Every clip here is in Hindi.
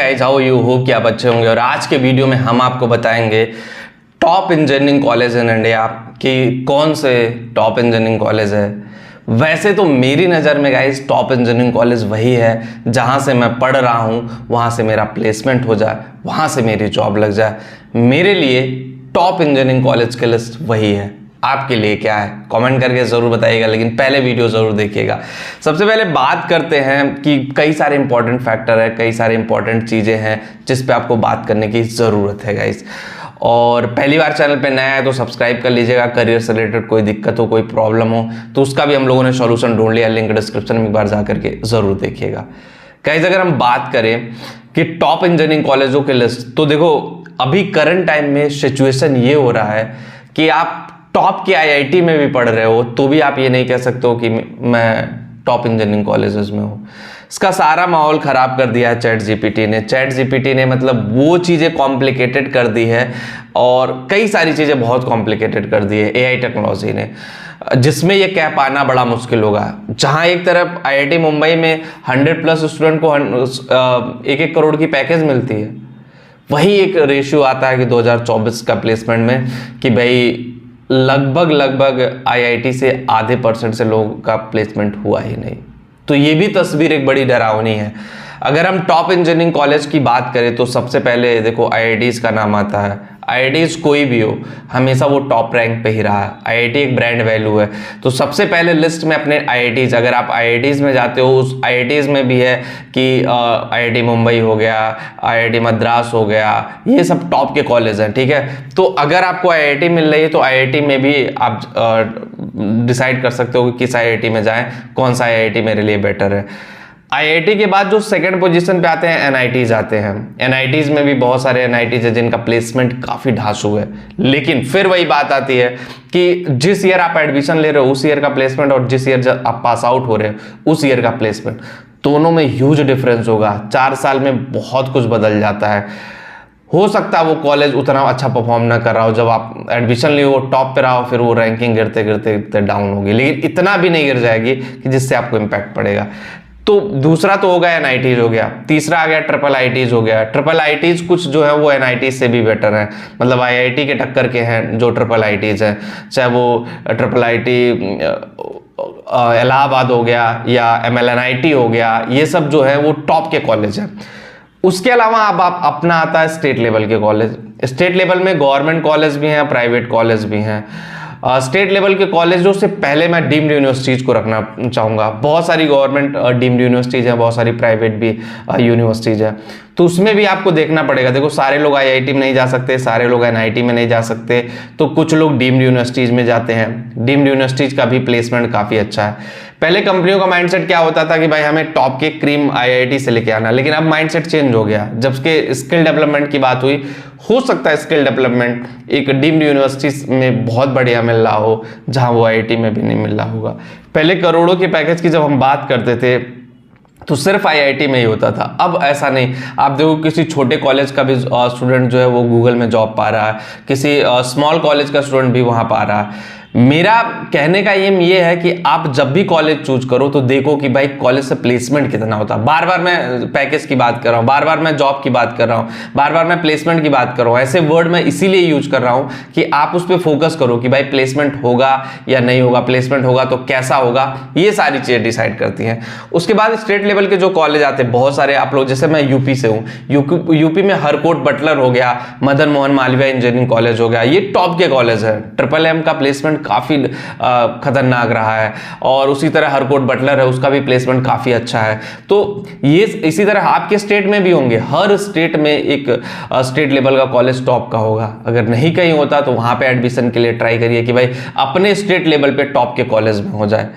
गाइस, हाउ यू, होप कि आप अच्छे होंगे। और आज के वीडियो में हम आपको बताएंगे top engineering college in India कि कौन से टॉप इंजीनियरिंग कॉलेज है। वैसे तो मेरी नज़र में गाइस टॉप इंजीनियरिंग कॉलेज वही है जहाँ से मैं पढ़ रहा हूँ, वहाँ से मेरा प्लेसमेंट हो जाए, वहाँ से मेरी जॉब लग जाए। मेरे लिए टॉप इंजीनियरिंग कॉलेज की लिस्ट वही है। आपके लिए क्या है कमेंट करके ज़रूर बताइएगा, लेकिन पहले वीडियो ज़रूर देखिएगा। सबसे पहले बात करते हैं कि कई सारे इंपॉर्टेंट फैक्टर है, कई सारे इंपॉर्टेंट चीज़ें हैं जिस पे आपको बात करने की ज़रूरत है गाइस। और पहली बार चैनल पे नया है तो सब्सक्राइब कर लीजिएगा। करियर से रिलेटेड कोई दिक्कत हो, कोई प्रॉब्लम हो तो उसका भी हम लोगों ने सॉल्यूशन ढूंढ लिया, लिंक डिस्क्रिप्शन में एक बार जा करके ज़रूर देखिएगा गाइस। अगर हम बात करें कि टॉप इंजीनियरिंग कॉलेजों की लिस्ट, तो देखो अभी करंट टाइम में सिचुएशन ये हो रहा है कि आप टॉप के आईआईटी में भी पढ़ रहे हो तो भी आप ये नहीं कह सकते हो कि मैं टॉप इंजीनियरिंग कॉलेजेस में हूँ। इसका सारा माहौल ख़राब कर दिया है चैट जीपीटी ने मतलब वो चीज़ें कॉम्प्लिकेटेड कर दी है, और कई सारी चीज़ें बहुत कॉम्प्लिकेटेड कर दी है एआई टेक्नोलॉजी ने, जिसमें ये कह पाना बड़ा मुश्किल होगा। जहाँ एक तरफ आईआईटी मुंबई में 100+ स्टूडेंट को 1-1 करोड़ की पैकेज मिलती है, वही एक रेशियो आता है कि 2024 का प्लेसमेंट में कि भाई लगभग आईआईटी से आधे % से लोगों का प्लेसमेंट हुआ ही नहीं। तो ये भी तस्वीर एक बड़ी डरावनी है। अगर हम टॉप इंजीनियरिंग कॉलेज की बात करें तो सबसे पहले देखो आईआईटीज़ का नाम आता है। आईआईटीज़ कोई भी हो, हमेशा वो टॉप रैंक पे ही रहा है। आईआईटी एक ब्रांड वैल्यू है, तो सबसे पहले लिस्ट में अपने आईआईटीज़, अगर आप आईआईटीज़ में जाते हो उस आईआईटीज़ में भी है कि आईआईटी मुंबई हो गया, आईआईटी मद्रास हो गया, ये सब टॉप के कॉलेज हैं, ठीक है। तो अगर आपको आईआईटी मिल रही है तो आईआईटी में भी आप डिसाइड कर सकते हो कि किस आईआईटी में जाएं, कौन सा आईआईटी मेरे लिए बेटर है। आईआईटी के बाद जो सेकंड पोजीशन पे आते हैं एनआईटीज आते हैं। एनआईटीज में भी बहुत सारे एनआईटीज है जिनका प्लेसमेंट काफ़ी ढांसू है, लेकिन फिर वही बात आती है कि जिस ईयर आप एडमिशन ले रहे हो उस ईयर का प्लेसमेंट और जिस ईयर आप पास आउट हो रहे हो उस ईयर का प्लेसमेंट, दोनों में ह्यूज डिफरेंस होगा। 4 साल में बहुत कुछ बदल जाता है। हो सकता है वो कॉलेज उतना अच्छा परफॉर्म ना कर रहा हो, जब आप एडमिशन लिए वो टॉप पे रहा हो, फिर वो रैंकिंग गिरते गिरते डाउन होगी, लेकिन इतना भी नहीं गिर जाएगी कि जिससे आपको इम्पैक्ट पड़ेगा। तो दूसरा तो हो गया एनआईटीज हो गया, तीसरा आ गया ट्रिपल आईटीज हो गया। ट्रिपल आईटीज कुछ जो है वो एनआईटी से भी बेटर है, मतलब आईआईटी के टक्कर के हैं जो ट्रिपल आईटीज हैं, चाहे वो ट्रिपल आईटी इलाहाबाद हो गया या एमएलएनआईटी हो गया, ये सब जो है वो टॉप के कॉलेज हैं। उसके अलावा अब आप अपना आता है स्टेट लेवल के कॉलेज। स्टेट लेवल में गवर्नमेंट कॉलेज भी हैं, प्राइवेट कॉलेज भी हैं। स्टेट लेवल के कॉलेजों से पहले मैं डीम्ड यूनिवर्सिटीज़ को रखना चाहूँगा। बहुत सारी गवर्नमेंट डीम्ड यूनिवर्सिटीज़ हैं, बहुत सारी प्राइवेट भी यूनिवर्सिटीज़ हैं, तो उसमें भी आपको देखना पड़ेगा। देखो सारे लोग आईआईटी में नहीं जा सकते, सारे लोग एनआईटी में नहीं जा सकते, तो कुछ लोग डीम्ड यूनिवर्सिटीज़ में जाते हैं। डीम्ड यूनिवर्सिटीज़ का भी प्लेसमेंट काफ़ी अच्छा है। पहले कंपनियों का माइंडसेट क्या होता था कि भाई हमें टॉप के क्रीम आईआईटी से लेके आना, लेकिन अब माइंडसेट चेंज हो गया। जब के स्किल डेवलपमेंट की बात हुई, हो सकता है स्किल डेवलपमेंट एक डीम्ड यूनिवर्सिटी में बहुत बढ़िया मिल रहा हो जहां वो आईआईटी में भी नहीं मिल रहा होगा। पहले करोड़ों के पैकेज की जब हम बात करते थे तो सिर्फ आईआईटी में ही होता था, अब ऐसा नहीं। आप देखो किसी छोटे कॉलेज का भी स्टूडेंट जो है वो गूगल में जॉब पा रहा है, किसी स्मॉल कॉलेज का स्टूडेंट भी वहाँ पा रहा है। मेरा कहने का एम ये है कि आप जब भी कॉलेज चूज करो तो देखो कि भाई कॉलेज से प्लेसमेंट कितना होता है। बार बार मैं पैकेज की बात कर रहा हूँ, बार बार मैं जॉब की बात कर रहा हूँ, बार बार मैं प्लेसमेंट की बात कर रहा हूँ। ऐसे वर्ड मैं इसीलिए यूज कर रहा हूँ कि आप उस पर फोकस करो कि भाई प्लेसमेंट होगा या नहीं होगा, प्लेसमेंट होगा तो कैसा होगा, ये सारी चीज़ें डिसाइड करती हैं। उसके बाद स्टेट लेवल के जो कॉलेज आते हैं बहुत सारे, आप लोग जैसे मैं यूपी से हूँ, यूपी में हरकोट बटलर हो गया, मदन मोहन मालवीय इंजीनियरिंग कॉलेज हो गया, ये टॉप के कॉलेज है। ट्रिपल एम का प्लेसमेंट काफ़ी खतरनाक रहा है, और उसी तरह हरकोट बटलर है, उसका भी प्लेसमेंट काफ़ी अच्छा है। तो ये इसी तरह आपके स्टेट में भी होंगे, हर स्टेट में एक स्टेट लेवल का कॉलेज टॉप का होगा। अगर नहीं कहीं होता तो वहाँ पे एडमिशन के लिए ट्राई करिए कि भाई अपने स्टेट लेवल पे टॉप के कॉलेज में हो जाए।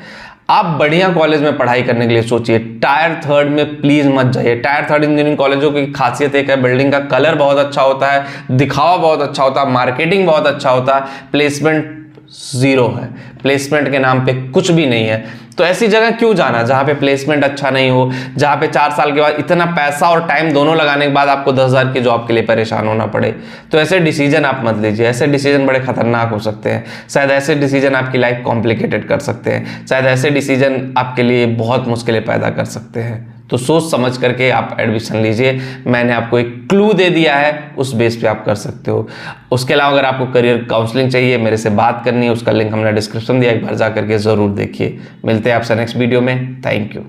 आप बढ़िया कॉलेज में पढ़ाई करने के लिए सोचिए, टायर 3 में प्लीज मत जाइए। टायर 3 इंजीनियरिंग कॉलेजों की खासियत एक है, बिल्डिंग का कलर बहुत अच्छा होता है, दिखावा बहुत अच्छा होता है, मार्केटिंग बहुत अच्छा होता है, प्लेसमेंट 0 है, प्लेसमेंट के नाम पे कुछ भी नहीं है। तो ऐसी जगह क्यों जाना जहां पे प्लेसमेंट अच्छा नहीं हो, जहां पे 4 साल के बाद इतना पैसा और टाइम दोनों लगाने के बाद आपको 10,000 की जॉब के लिए परेशान होना पड़े। तो ऐसे डिसीजन आप मत लीजिए, ऐसे डिसीजन बड़े खतरनाक हो सकते हैं। शायद ऐसे डिसीजन आपकी लाइफ कॉम्प्लिकेटेड कर सकते हैं, शायद ऐसे डिसीजन आपके लिए बहुत मुश्किलें पैदा कर सकते हैं। तो सोच समझ करके आप एडमिशन लीजिए। मैंने आपको एक क्लू दे दिया है, उस बेस पे आप कर सकते हो। उसके अलावा अगर आपको करियर काउंसलिंग चाहिए, मेरे से बात करनी है, उसका लिंक हमने डिस्क्रिप्शन दिया, एक बार जा करके ज़रूर देखिए। मिलते हैं आपसे नेक्स्ट वीडियो में। Thank you.